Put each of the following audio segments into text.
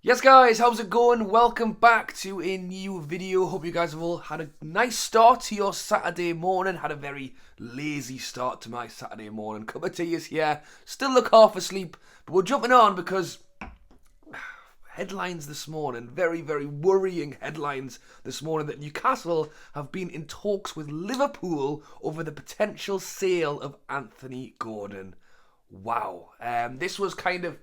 Yes guys, how's it going? Welcome back to a new video. Hope you guys have all had a nice start to your Saturday morning. Had a very lazy start to my Saturday morning. Cup of tea is here. Still look half asleep, but we're jumping on because headlines this morning, very worrying headlines this morning, that Newcastle have been in talks with Liverpool over the potential sale of Anthony Gordon. Wow. This was kind of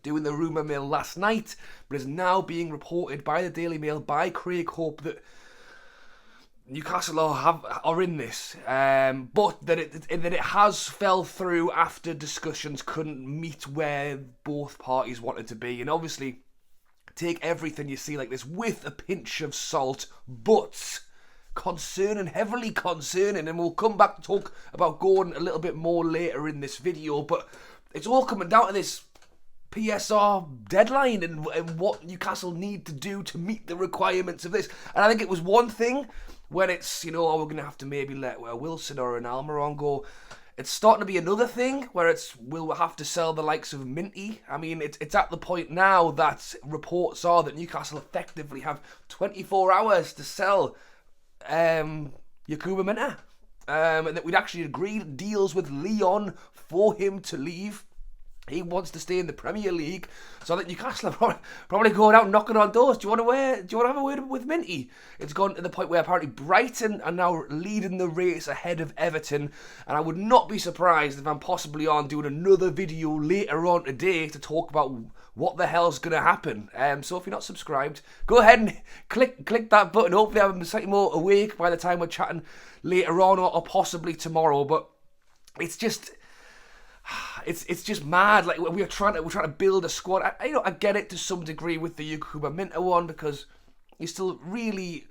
doing the rumour mill last night, but is now being reported by the Daily Mail, by Craig Hope, that Newcastle are in this, but that it has fell through after discussions couldn't meet where both parties wanted to be. And obviously, take everything you see like this with a pinch of salt, but concerning, heavily concerning, and we'll come back to talk about Gordon a little bit more later in this video, but it's all coming down to this PSR deadline and what Newcastle need to do to meet the requirements of this. And I think it was one thing when it's, we're going to have to maybe let Wilson or an Almiron go. It's starting to be another thing where it's, we'll have to sell the likes of Minty. I mean, it's at the point now that reports are that Newcastle effectively have 24 hours to sell Yakuba Minty. And that we'd actually agreed deals with Lyon for him to leave. He wants to stay in the Premier League, so I think Newcastle are probably going out knocking on doors. Do you want to have a word with Minty? It's gone to the point where apparently Brighton are now leading the race ahead of Everton, and I would not be surprised if I'm possibly on doing another video later on today to talk about what the hell's going to happen. So if you're not subscribed, go ahead and click that button. Hopefully I'm slightly more awake by the time we're chatting later on, or possibly tomorrow. But it's just. It's just mad. Like we're trying to build a squad. I get it to some degree with the Yakuba Minty one, because he's still really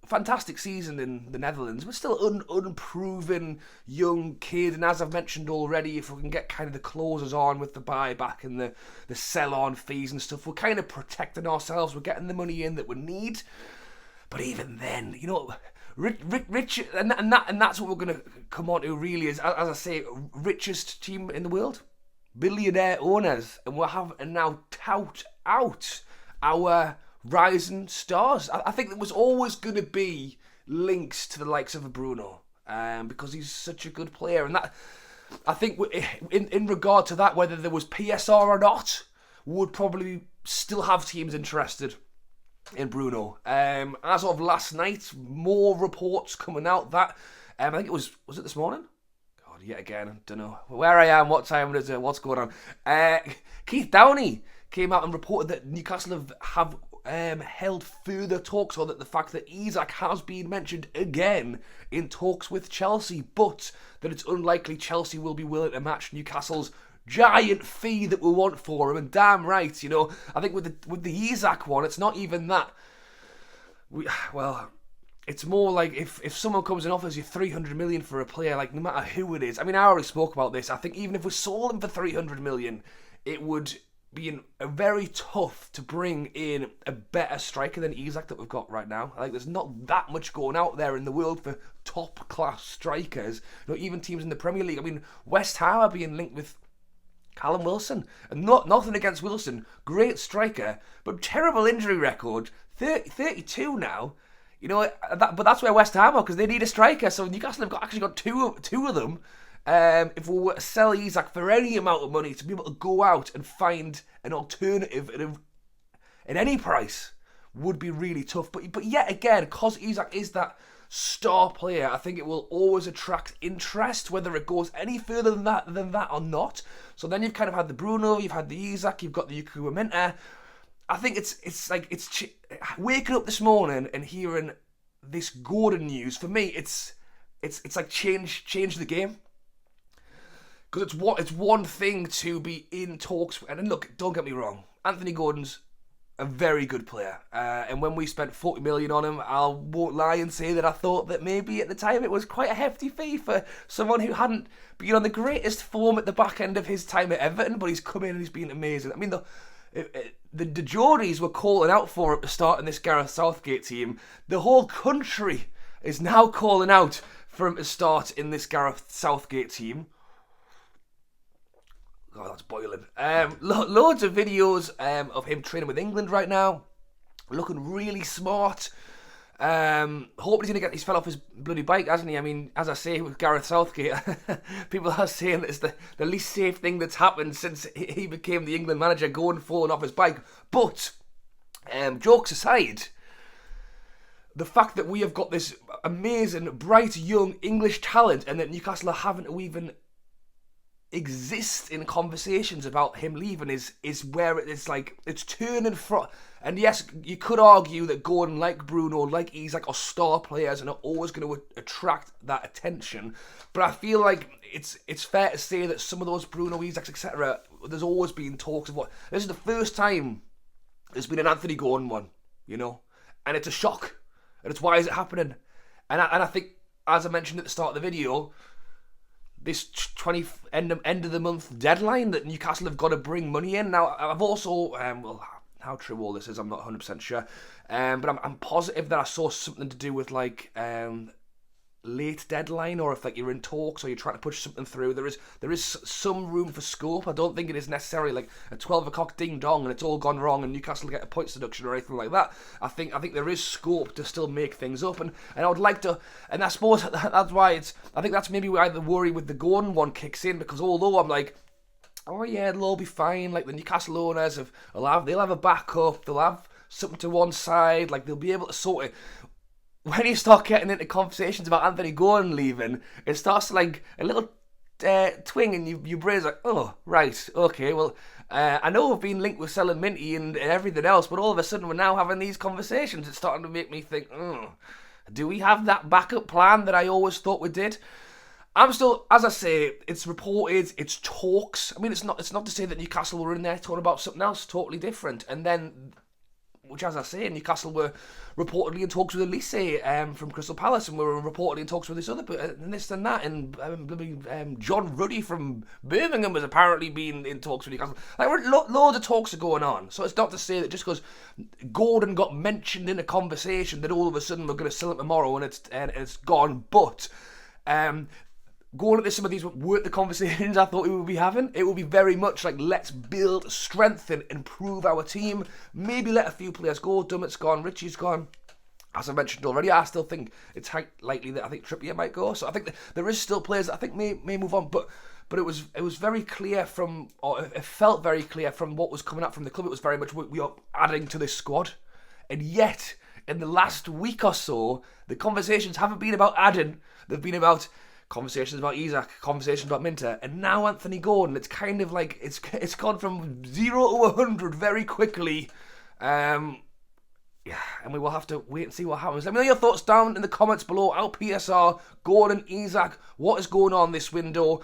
fantastic season in the Netherlands, but still unproven young kid. And as I've mentioned already, if we can get kind of the clauses on with the buyback and the sell-on fees and stuff, we're kind of protecting ourselves. We're getting the money in that we need. But even then, rich, and that's what we're going to come on to really, is, as I say, richest team in the world, billionaire owners, and we'll have and now tout out our rising stars. I think there was always going to be links to the likes of a Bruno, because he's such a good player, and that, I think in regard to that, whether there was PSR or not, would probably still have teams interested in Bruno. As of last night, more reports coming out that I think it was it this morning? God, yet again, I don't know where I am, what time it is, what's going on. Keith Downey came out and reported that Newcastle have held further talks, or that the fact that Isak has been mentioned again in talks with Chelsea, but that it's unlikely Chelsea will be willing to match Newcastle's giant fee that we want for him. And damn right, I think with the Isak one, it's not even that. It's more like if someone comes and offers you 300 million for a player, like no matter who it is. I mean, I already spoke about this. I think even if we sold him for 300 million, it would be very tough to bring in a better striker than Isak that we've got right now. Like, there's not that much going out there in the world for top class strikers. Even teams in the Premier League. I mean, West Ham are being linked with Callum Wilson, and nothing against Wilson, great striker, but terrible injury record. 32 now, but that's where West Ham are, because they need a striker. So Newcastle have actually got two of them. If we were to sell Isak for any amount of money, to be able to go out and find an alternative at any price would be really tough. But yet again, because Isak is that star player, I think it will always attract interest, whether it goes any further than that or not. So then you've kind of had the Bruno, you've had the Isak, you've got the Yakuba Minty. I think it's waking up this morning and hearing this Gordon news. For me, it's like change the game, because it's one thing to be in talks. And look, don't get me wrong, Anthony Gordon's a very good player, and when we spent 40 million on him, I won't lie and say that I thought that maybe at the time it was quite a hefty fee for someone who hadn't been on the greatest form at the back end of his time at Everton, but he's come in and he's been amazing. I mean, the Geordies were calling out for him to start in this Gareth Southgate team. The whole country is now calling out for him to start in this Gareth Southgate team. God, that's boiling. Loads of videos of him training with England right now, looking really smart. Hoping he's going to get his fell off his bloody bike, hasn't he? I mean, as I say, with Gareth Southgate, people are saying that it's the least safe thing that's happened since he became the England manager, going falling off his bike. But, jokes aside, the fact that we have got this amazing, bright, young English talent and that Newcastle are having to even exist in conversations about him leaving is where it's like, it's turning from. And yes, you could argue that Gordon, like Bruno, like Isak, are star players and are always going to attract that attention. But I feel like it's fair to say that some of those Bruno, Isaks, etc., there's always been talks of what. This is the first time there's been an Anthony Gordon one, you know? And it's a shock. And it's why is it happening? And I think, as I mentioned at the start of the video, this end of the month deadline that Newcastle have got to bring money in. Now, I've also, well, how true all this is, I'm not 100% sure. But I'm positive that I saw something to do with like late deadline, or if like you're in talks or you're trying to push something through. There is some room for scope. I don't think it is necessarily like a 12 o'clock ding dong and it's all gone wrong and Newcastle get a points deduction or anything like that. I think there is scope to still make things up, and I would like to, and I suppose that's why I think that's maybe why the worry with the Gordon one kicks in, because although I'm like, oh yeah, it'll all be fine, like the Newcastle owners they'll have a backup, they'll have something to one side, like they'll be able to sort it. When you start getting into conversations about Anthony Gordon leaving, it starts to like a little twing in your brain's like, oh, right, okay, well, I know we've been linked with selling Minty and everything else, but all of a sudden we're now having these conversations. It's starting to make me think, do we have that backup plan that I always thought we did? I'm still, as I say, it's reported, it's talks. I mean, it's not to say that Newcastle were in there talking about something else totally different, and then, which, as I say, Newcastle were reportedly in talks with Elise from Crystal Palace, and were reportedly in talks with this other, and this and that, and John Ruddy from Birmingham was apparently being in talks with Newcastle. Like, loads of talks are going on, so it's not to say that just because Gordon got mentioned in a conversation that all of a sudden we're going to sell it tomorrow and it's gone, but going into some of these weren't the conversations I thought we would be having. It will be very much like, let's build, strengthen, improve our team. Maybe let a few players go. Dummett's gone, Richie's gone. As I mentioned already, I still think it's likely that I think Trippier might go. So I think that there is still players that I think may move on. But it was very clear from, or it felt very clear from what was coming out from the club. It was very much, we are adding to this squad. And yet, in the last week or so, the conversations haven't been about adding. They've been about conversations about Isak, conversations about Minter, and now Anthony Gordon. It's kind of like it's gone from 0 to 100 very quickly. Yeah, and we will have to wait and see what happens. Let me know your thoughts down in the comments below. Our PSR, Gordon, Isak, what is going on this window?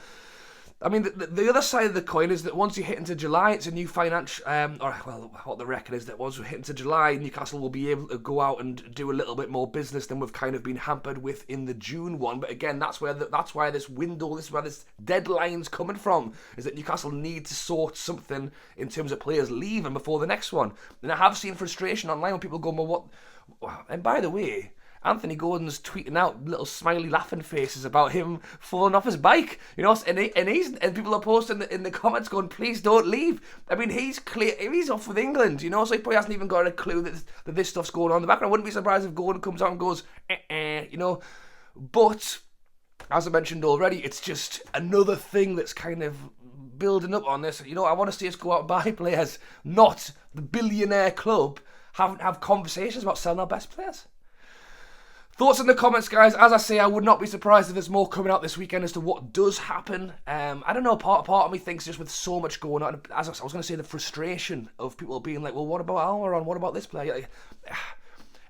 I mean, the other side of the coin is that once you hit into July, it's a new financial, what the reckon is that once we hit into July, Newcastle will be able to go out and do a little bit more business than we've kind of been hampered with in the June one. But again, that's why this window, this is where this deadline's coming from, is that Newcastle need to sort something in terms of players leaving before the next one. And I have seen frustration online when people go, well, what? And by the way, Anthony Gordon's tweeting out little smiley laughing faces about him falling off his bike, you know, and people are posting in the comments going, please don't leave. I mean, he's off with England, you know, so he probably hasn't even got a clue that this stuff's going on in the background. I wouldn't be surprised if Gordon comes out and goes, you know, but as I mentioned already, it's just another thing that's kind of building up on this. You know, I want to see us go out and buy players, not the billionaire club have conversations about selling our best players. Thoughts in the comments, guys. As I say, I would not be surprised if there's more coming out this weekend as to what does happen. I don't know, part of me thinks just with so much going on, as I was going to say, the frustration of people being like, well, what about Almiron? What about this player?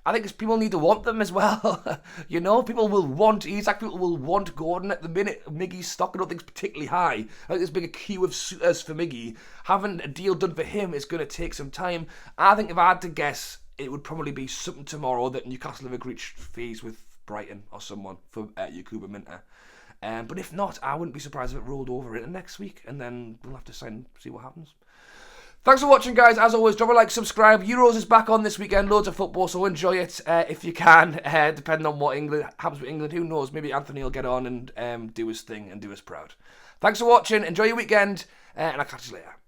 I think people need to want them as well. You know, people will want Isak, people will want Gordon. At the minute, Miggy's stock I don't think is particularly high. I think there's been a queue of suitors for Miggy. Having a deal done for him is going to take some time. I think if I had to guess, it would probably be something tomorrow that Newcastle have agreed fees with Brighton or someone for Yakuba Minter. But if not, I wouldn't be surprised if it rolled over into next week, and then we'll have to see what happens. Thanks for watching, guys. As always, drop a like, subscribe. Euros is back on this weekend. Loads of football, so enjoy it if you can. Depending on what happens with England, who knows? Maybe Anthony will get on and do his thing and do us proud. Thanks for watching. Enjoy your weekend, and I'll catch you later.